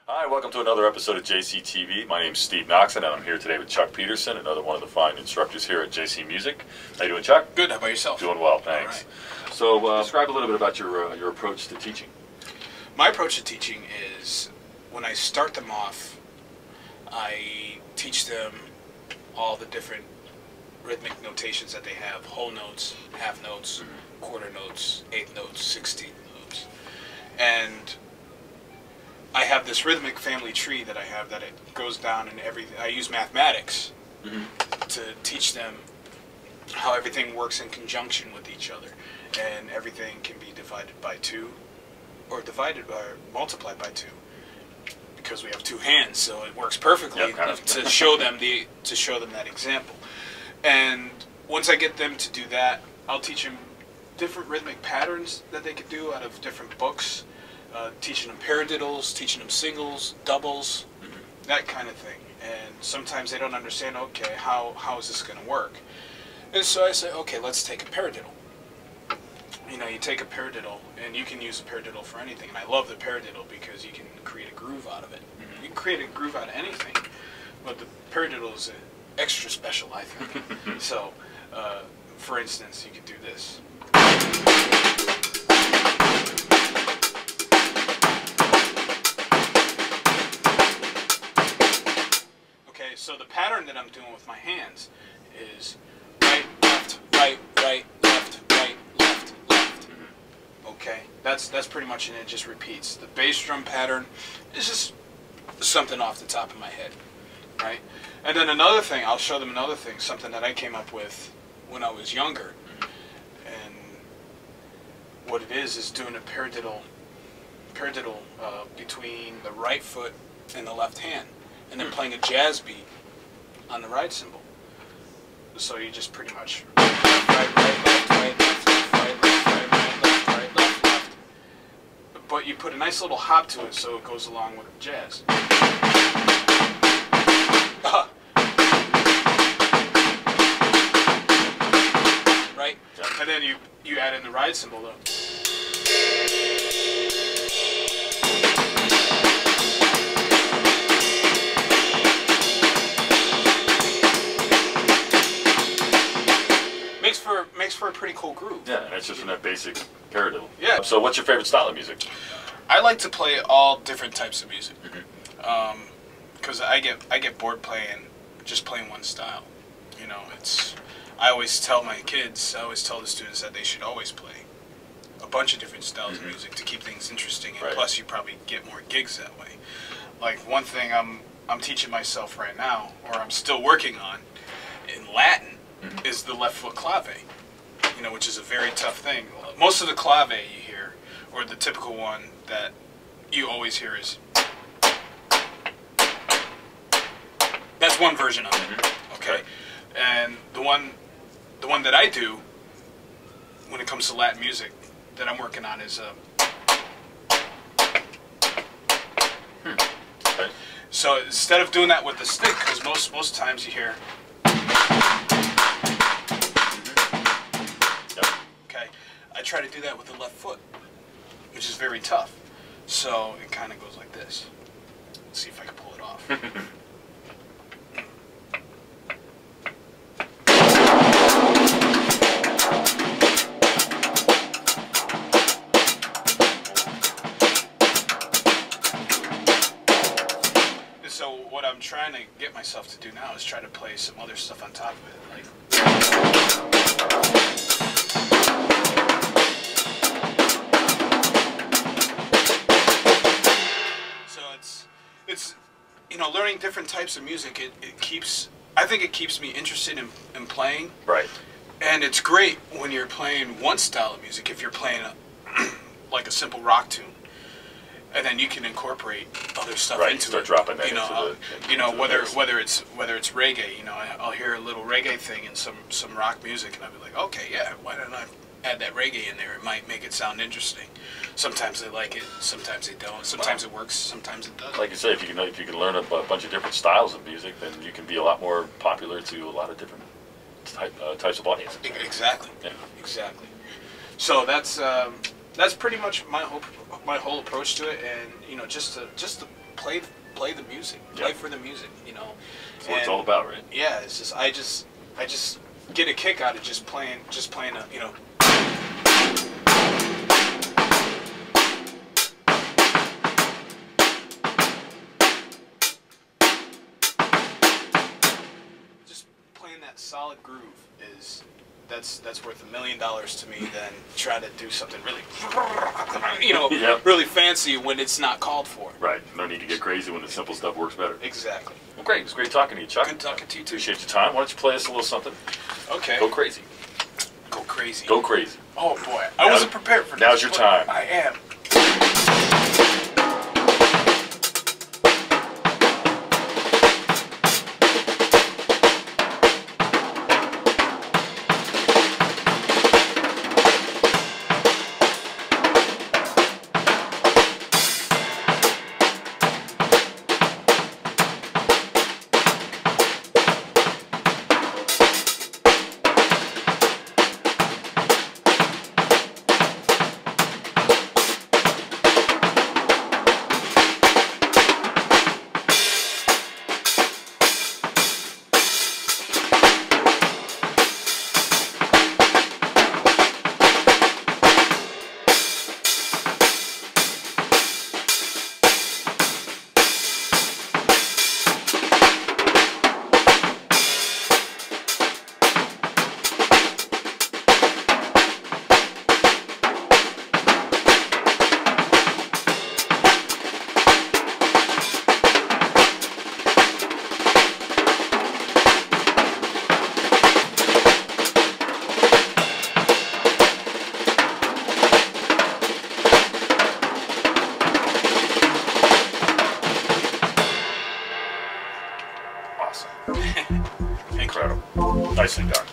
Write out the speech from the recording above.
Hi, welcome to another episode of JCTV. My name's Steve Noxon, and I'm here today with Chuck Peterson, another one of the fine instructors here at JC Music. How you doing, Chuck? Good. How about yourself? Doing well, thanks. Right. So, describe a little bit about your approach to teaching. My approach to teaching is, when I start them off, I teach them all the different rhythmic notations that they have: whole notes, half notes, quarter notes, eighth notes, 16th notes. And I have this rhythmic family tree that I have that it goes down in everything. I use mathematics to teach them how everything works in conjunction with each other, and everything can be divided by 2 or multiplied by 2, because we have 2 hands, so it works perfectly to show them that example. And once I get them to do that, I'll teach them different rhythmic patterns that they could do out of different books, teaching them paradiddles, teaching them singles, doubles, that kind of thing. And sometimes they don't understand, okay, how is this going to work? And so I say, okay, let's take a paradiddle. You know, you take a paradiddle, and you can use a paradiddle for anything. And I love the paradiddle because you can create a groove out of it. You can create a groove out of anything, but the paradiddle is extra special, I think. So, for instance, you could do this. Okay, so the pattern that I'm doing with my hands is right, left, right, right, left, right, left, left. Okay, that's pretty much, and it just repeats. The bass drum pattern is just something off the top of my head, right? And then another thing, I'll show them another thing, something that I came up with when I was younger. And what it is doing a paradiddle between the right foot and the left hand, and then playing a jazz beat on the right cymbal. So you just pretty much right, right, left, right, left, left, right, left, right, right, left, right, left, left. But you put a nice little hop to it so it goes along with the jazz. Right? And then you add in the ride cymbal though. Makes for a pretty cool groove. Yeah, and it's just from that basic paradiddle. Yeah. So, what's your favorite style of music? I like to play all different types of music, because I get bored just playing one style. You know, I always tell my kids, I always tell the students that they should always play a bunch of different styles of music to keep things interesting, and plus you probably get more gigs that way. Like one thing I'm teaching myself right now, or I'm still working on, in Latin, is the left foot clave. You know, which is a very tough thing. Most of the clave you hear, or the typical one that you always hear, is, that's one version of it. Okay, and the one that I do when it comes to Latin music that I'm working on is so instead of doing that with the stick, because most times you hear, I try to do that with the left foot, which is very tough. So it kind of goes like this. Let's see if I can pull it off. So what I'm trying to get myself to do now is try to play some other stuff on top of it, like. It's you know, learning different types of music, I think it keeps me interested in playing. Right. And it's great when you're playing one style of music, if you're playing like a simple rock tune, and then you can incorporate other stuff into start it. Dropping that whether it's reggae, you know, I'll hear a little reggae thing in some rock music, and I'll be like, okay, yeah, why don't I add that reggae in there? It might make it sound interesting. Sometimes they like it, sometimes they don't. Sometimes it works, sometimes it doesn't. Like you say, if you can learn a bunch of different styles of music, then you can be a lot more popular to a lot of different types of audiences. Exactly. Yeah. Exactly. So that's pretty much my whole approach to it, and you know, just to play the music, play for the music, you know. That's what it's all about, right? Yeah, it's just I just get a kick out of just playing a, you know. Just playing that solid groove is that's worth $1 million to me than try to do something really, you know, really fancy when it's not called for. Right. No need to get crazy when the simple stuff works better. Exactly. Well, great. It was great talking to you, Chuck. Good talking to you too. Appreciate your time. Why don't you play us a little something? Okay. Go crazy. Go crazy. Go crazy. Oh boy, I wasn't prepared for this. Now's your time. I am. Incredible. Nicely done.